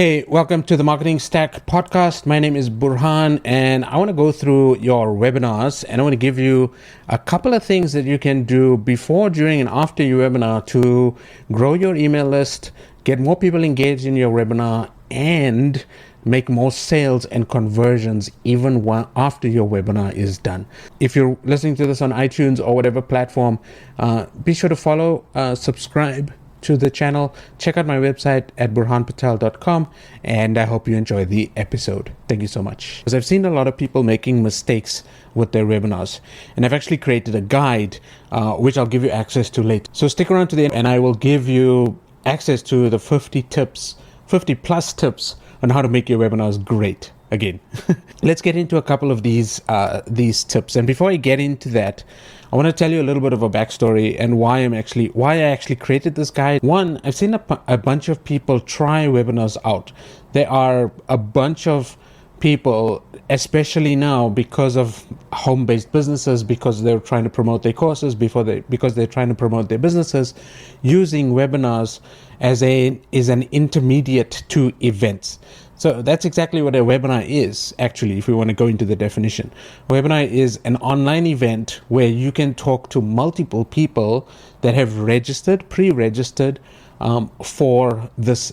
Hey, welcome to the Marketing Stack podcast. My name is Burhan, and I want to go through your webinars, and I want to give you a couple of things that you can do before, during, and after your webinar to grow your email list, get more people engaged in your webinar, and make more sales and conversions even after your webinar is done. If you're listening to this on iTunes or whatever platform, be sure to follow, subscribe to the channel. Check out my website at burhanpatel.com, and I hope you enjoy the episode. Thank you so much. Because I've seen a lot of people making mistakes with their webinars, and I've actually created a guide which I'll give you access to later. So stick around to the end, and I will give you access to the 50 plus tips on how to make your webinars great again. Let's get into a couple of these tips. And before I get into that, I want to tell you a little bit of a backstory and why I actually created this guide. One, I've seen a bunch of people try webinars out. There are a bunch of people, especially now because of home-based businesses, because they're trying to promote their courses, because they're trying to promote their businesses, using webinars as an intermediate to events. So that's exactly what a webinar is, actually, if we want to go into the definition. A webinar is an online event where you can talk to multiple people that have pre-registered for this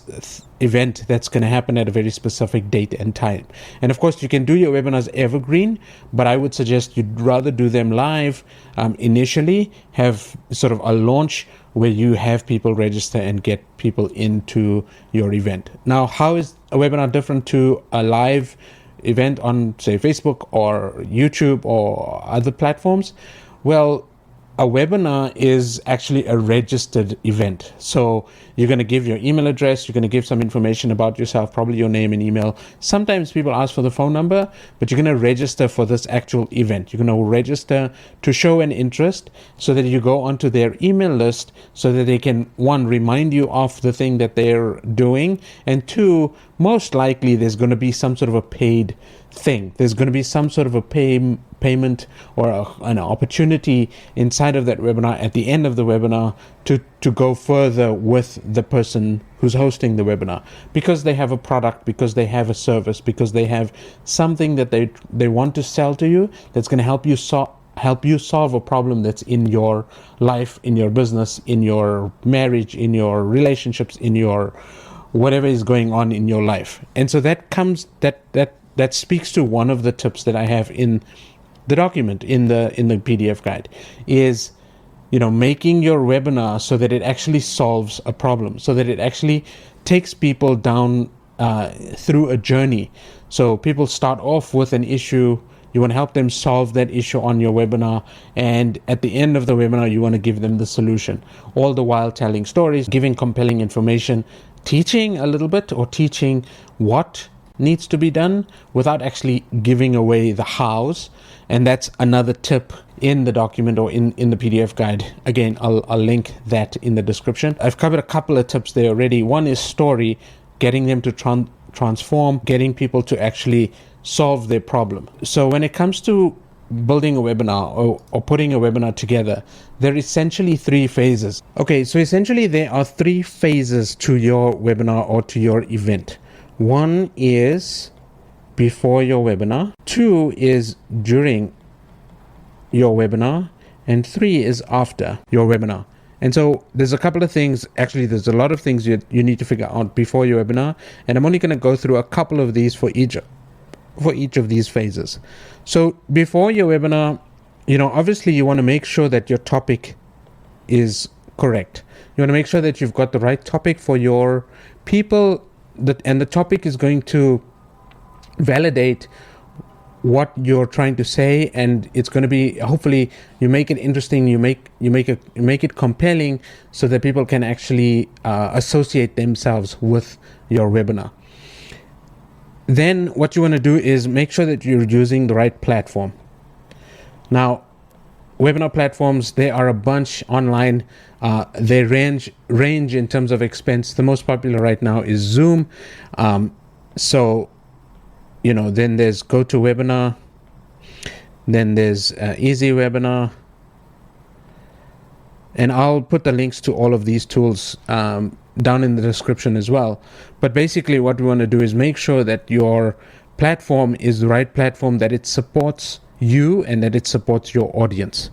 event that's going to happen at a very specific date and time. And of course, you can do your webinars evergreen, but I would suggest you'd rather do them live initially, have sort of a launch where you have people register and get people into your event. Now, how is a webinar different to a live event on, say, Facebook or YouTube or other platforms? Well, a webinar is actually a registered event. So you're going to give your email address, you're going to give some information about yourself, probably your name and email. Sometimes people ask for the phone number, but you're going to register for this actual event. You're going to register to show an interest so that you go onto their email list so that they can, one, remind you of the thing that they're doing, and two, most likely there's going to be some sort of a paid thing. There's going to be some sort of a payment or an opportunity inside of that webinar at the end of the webinar to go further with the person who's hosting the webinar, because they have a product, because they have a service, because they have something that they want to sell to you that's going to help you solve a problem that's in your life, in your business, in your marriage, in your relationships, in your whatever is going on in your life. And so that speaks to one of the tips that I have in the document, in the PDF guide, is, making your webinar so that it actually solves a problem, so that it actually takes people down through a journey. So people start off with an issue. You want to help them solve that issue on your webinar, and at the end of the webinar, you want to give them the solution, all the while telling stories, giving compelling information, teaching a little bit, or teaching what needs to be done without actually giving away the hows. And that's another tip in the document or in the PDF guide. Again, I'll link that in the description. I've covered a couple of tips there already. One is story, getting them to transform, getting people to actually solve their problem. So when it comes to building a webinar or putting a webinar together, there are essentially three phases. Okay, so essentially there are three phases to your webinar or to your event. One is before your webinar, two is during your webinar, and three is after your webinar. And so there's a couple of things, actually there's a lot of things you need to figure out before your webinar, and I'm only going to go through a couple of these for each of these phases. So before your webinar, obviously you want to make sure that your topic is correct. You want to make sure that you've got the right topic for your people, and the topic is going to validate what you're trying to say, and it's going to be, hopefully you make it interesting, you make it compelling so that people can actually associate themselves with your webinar. Then what you want to do is make sure that you're using the right platform. Now, webinar platforms, there are a bunch online. They range in terms of expense. The most popular right now is Zoom. Then there's GoToWebinar. Then there's EasyWebinar. And I'll put the links to all of these tools down in the description as well. But basically what we want to do is make sure that your platform is the right platform, that it supports you and that it supports your audience.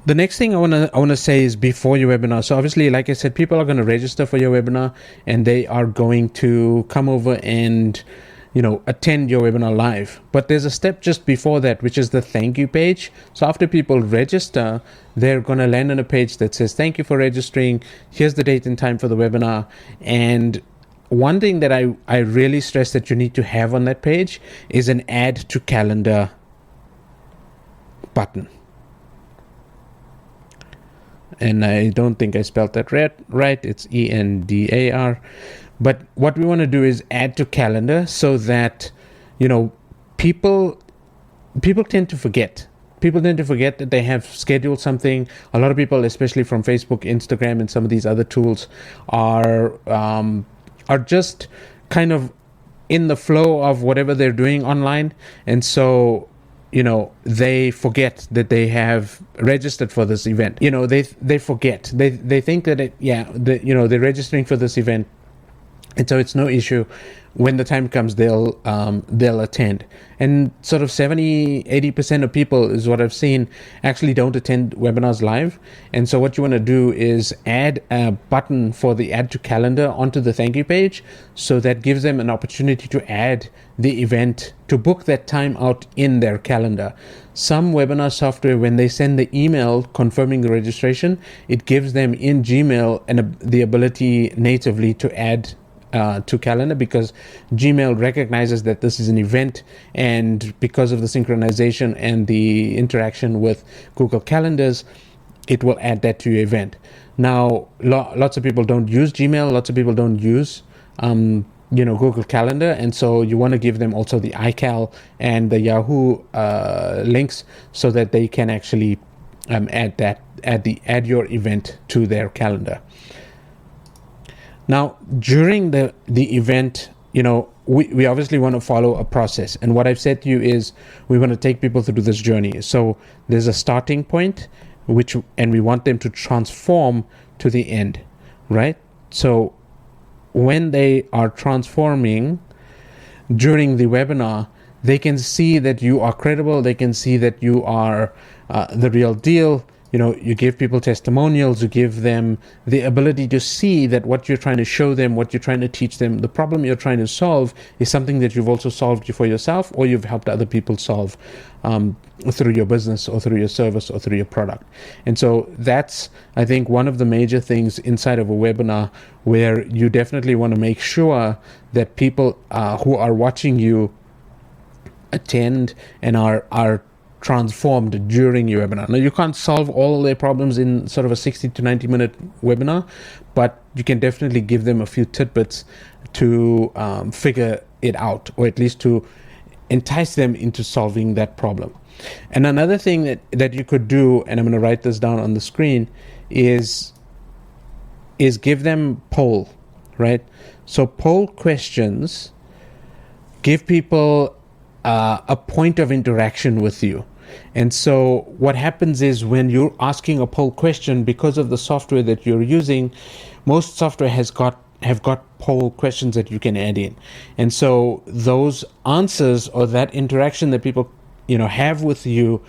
The next thing I want to say is before your webinar. So obviously, like I said, people are going to register for your webinar and they are going to come over and attend your webinar live. But there's a step just before that, which is the thank you page. So after people register, they're going to land on a page that says, thank you for registering. Here's the date and time for the webinar. And one thing that I really stress that you need to have on that page is an add to calendar button. And I don't think I spelled that right. It's ENDAR. But what we want to do is add to calendar so that, people tend to forget. People tend to forget that they have scheduled something. A lot of people, especially from Facebook, Instagram, and some of these other tools, are just kind of in the flow of whatever they're doing online. And so they forget that they have registered for this event. They forget. They think that they're registering for this event, and so it's no issue. When the time comes, they'll attend. And sort of 70-80% of people is what I've seen actually don't attend webinars live. And so what you want to do is add a button for the add to calendar onto the thank you page. So that gives them an opportunity to add the event, to book that time out in their calendar. Some webinar software, when they send the email confirming the registration, it gives them in Gmail the ability natively to add to calendar, because Gmail recognizes that this is an event, and because of the synchronization and the interaction with Google Calendars, it will add that to your event. Now, lots of people don't use Gmail, lots of people don't use Google Calendar, and so you want to give them also the iCal and the Yahoo links so that they can actually add your event to their calendar. Now, during the event, we obviously want to follow a process. And what I've said to you is we want to take people through this journey. So there's a starting point, and we want them to transform to the end, right? So when they are transforming during the webinar, they can see that you are credible. They can see that you are the real deal. You give people testimonials, you give them the ability to see that what you're trying to show them, what you're trying to teach them, the problem you're trying to solve is something that you've also solved for yourself, or you've helped other people solve through your business or through your service or through your product. And so that's, I think, one of the major things inside of a webinar, where you definitely want to make sure that people who are watching you attend and are transformed during your webinar. Now, you can't solve all their problems in sort of a 60 to 90 minute webinar, but you can definitely give them a few tidbits to figure it out, or at least to entice them into solving that problem. And another thing that you could do, and I'm going to write this down on the screen, is give them poll, right? So poll questions give people a point of interaction with you. And so what happens is, when you're asking a poll question, because of the software that you're using, most software have got poll questions that you can add in. And so those answers, or that interaction that people have with you,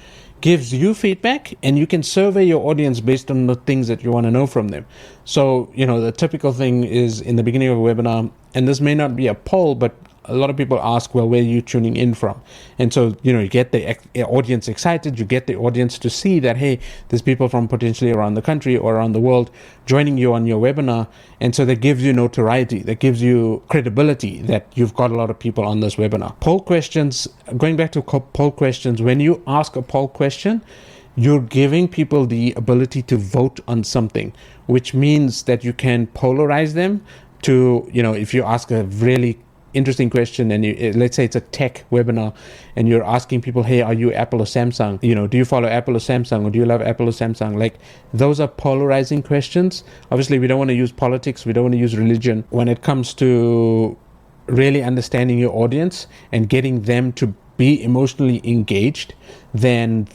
gives you feedback, and you can survey your audience based on the things that you want to know from them. So the typical thing is, in the beginning of a webinar, and this may not be a poll, but a lot of people ask, well, where are you tuning in from? And so, you get the audience excited, you get the audience to see that, hey, there's people from potentially around the country or around the world joining you on your webinar. And so that gives you notoriety, that gives you credibility that you've got a lot of people on this webinar. Poll questions, going back to poll questions, when you ask a poll question, you're giving people the ability to vote on something, which means that you can polarize them to, if you ask a really interesting question, and let's say it's a tech webinar, and you're asking people, hey, are you Apple or Samsung? Do you follow Apple or Samsung, or do you love Apple or Samsung? Like, those are polarizing questions. Obviously, we don't want to use politics, we don't want to use religion when it comes to really understanding your audience and getting them to be emotionally engaged. Then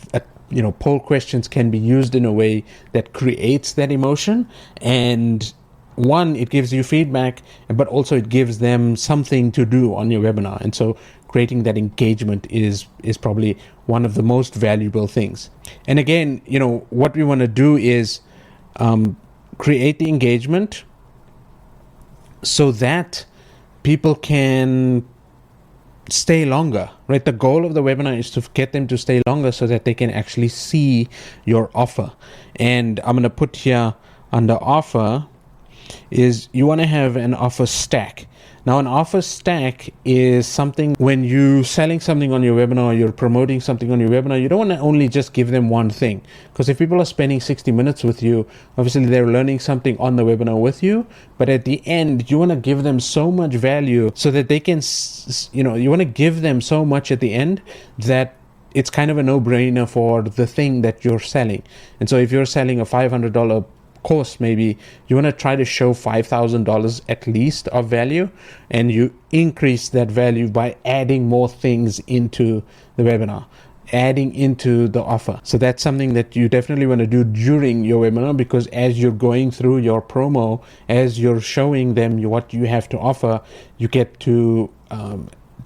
poll questions can be used in a way that creates that emotion, and one, it gives you feedback, but also it gives them something to do on your webinar. And so creating that engagement is probably one of the most valuable things. And again, what we want to do is create the engagement so that people can stay longer, right? The goal of the webinar is to get them to stay longer so that they can actually see your offer. And I'm going to put here under offer is you want to have an offer stack. Now, an offer stack is something when you're selling something on your webinar, you're promoting something on your webinar, you don't want to only just give them one thing. Because if people are spending 60 minutes with you, obviously they're learning something on the webinar with you. But at the end, you want to give them so much value so that they can, you want to give them so much at the end that it's kind of a no-brainer for the thing that you're selling. And so if you're selling a $500 course, maybe you want to try to show $5,000 at least of value, and you increase that value by adding more things into the webinar, adding into the offer. So that's something that you definitely want to do during your webinar, because as you're going through your promo, as you're showing them what you have to offer, you get to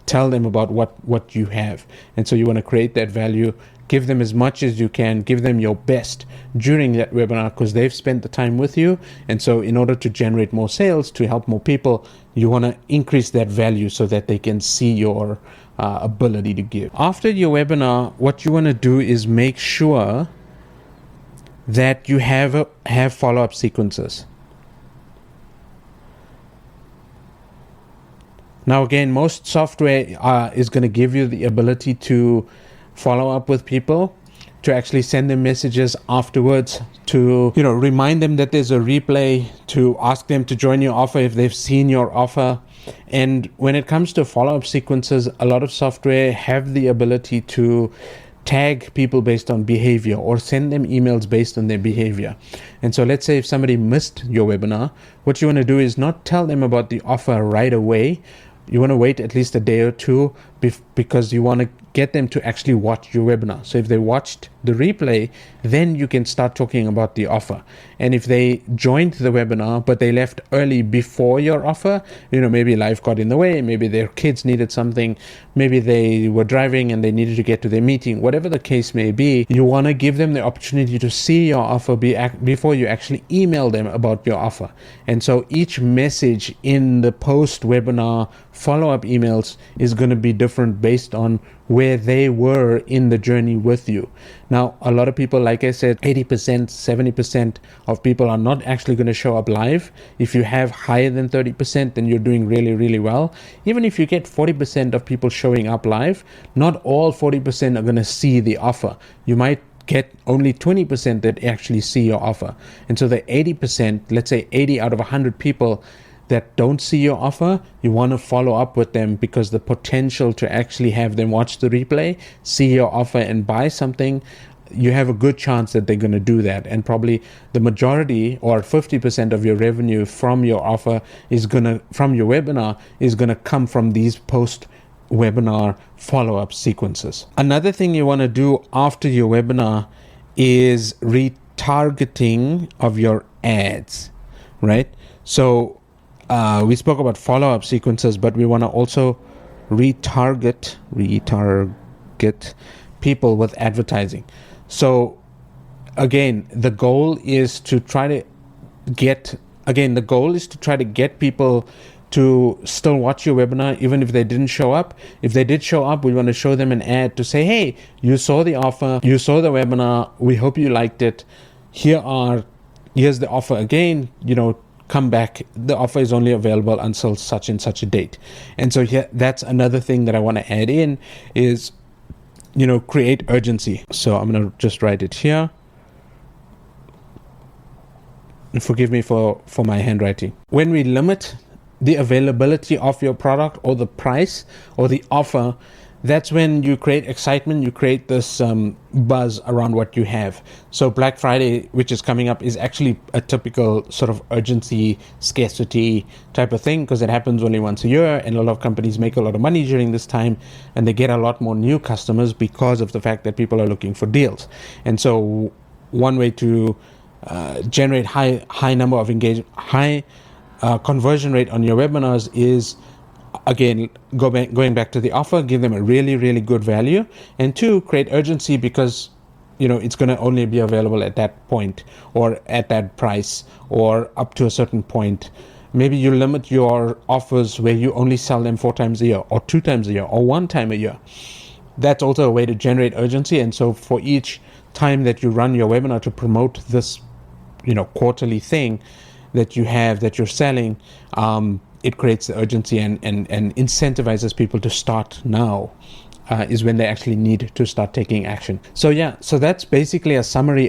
tell them about what you have. And so you want to create that value, give them as much as you can, give them your best during that webinar, because they've spent the time with you. And so in order to generate more sales, to help more people, you want to increase that value so that they can see your ability to give. After your webinar, what you want to do is make sure that you have follow-up sequences. Now, again, most software is going to give you the ability to follow up with people, to actually send them messages afterwards, to remind them that there's a replay, to ask them to join your offer if they've seen your offer. And when it comes to follow-up sequences, a lot of software have the ability to tag people based on behavior or send them emails based on their behavior. And so let's say if somebody missed your webinar, what you want to do is not tell them about the offer right away. You want to wait at least a day or two because you want to get them to actually watch your webinar. So if they watched the replay, then you can start talking about the offer. And if they joined the webinar, but they left early before your offer, maybe life got in the way, maybe their kids needed something, maybe they were driving and they needed to get to their meeting, whatever the case may be, you want to give them the opportunity to see your offer before you actually email them about your offer. And so each message in the post-webinar follow-up emails is going to be different based on where they were in the journey with you. Now, a lot of people, like I said, 80%, 70% of people are not actually going to show up live. If you have higher than 30%, then you're doing really, really well. Even if you get 40% of people showing up live, not all 40% are going to see the offer. You might get only 20% that actually see your offer. And so the 80%, let's say 80 out of 100 people that don't see your offer, you want to follow up with them, because the potential to actually have them watch the replay, see your offer and buy something, you have a good chance that they're going to do that. And probably the majority, or 50% of your revenue from your offer from your webinar is going to come from these post-webinar follow-up sequences. Another thing you want to do after your webinar is retargeting of your ads, right? So we spoke about follow-up sequences, but we want to also retarget people with advertising. So again, the goal is to try to get people to still watch your webinar even if they didn't show up. If they did show up, we want to show them an ad to say, hey, you saw the offer, you saw the webinar, we hope you liked it. Here's the offer again, come back. The offer is only available until such and such a date. And so here, that's another thing that I want to add in is, create urgency. So I'm going to just write it here. And forgive me for my handwriting. When we limit the availability of your product or the price or the offer, that's when you create excitement, you create this buzz around what you have. So Black Friday, which is coming up, is actually a typical sort of urgency, scarcity type of thing, because it happens only once a year, and a lot of companies make a lot of money during this time, and they get a lot more new customers because of the fact that people are looking for deals. And so one way to generate high number of high conversion rate on your webinars is, again, going back to the offer, give them a really, really good value, and two, create urgency, because it's going to only be available at that point or at that price or up to a certain point. Maybe you limit your offers where you only sell them 4 times a year or 2 times a year or 1 time a year. That's also a way to generate urgency. And so for each time that you run your webinar to promote this quarterly thing that you have, that you're selling, it creates the urgency and incentivizes people to start now. Is when they actually need to start taking action. So that's basically a summary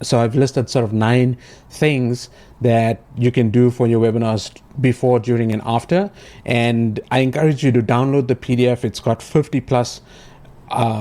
so I've listed sort of 9 things that you can do for your webinars before, during, and after. And I encourage you to download the PDF. It's got 50 plus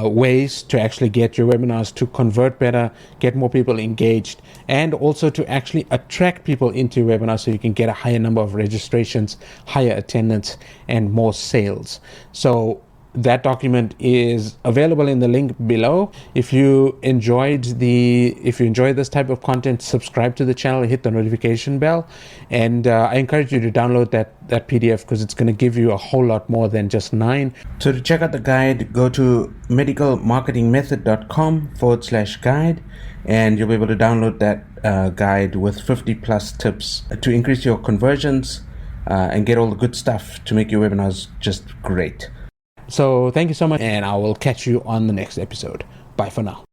ways to actually get your webinars to convert better, get more people engaged, and also to actually attract people into your webinar so you can get a higher number of registrations, higher attendance, and more sales. So that document is available in the link below. If you enjoyed this type of content, subscribe to the channel, hit the notification bell, and I encourage you to download that PDF, because it's going to give you a whole lot more than just 9. So to check out the guide, go to medicalmarketingmethod.com/guide, and you'll be able to download that guide with 50 plus tips to increase your conversions and get all the good stuff to make your webinars just great. So thank you so much, and I will catch you on the next episode. Bye for now.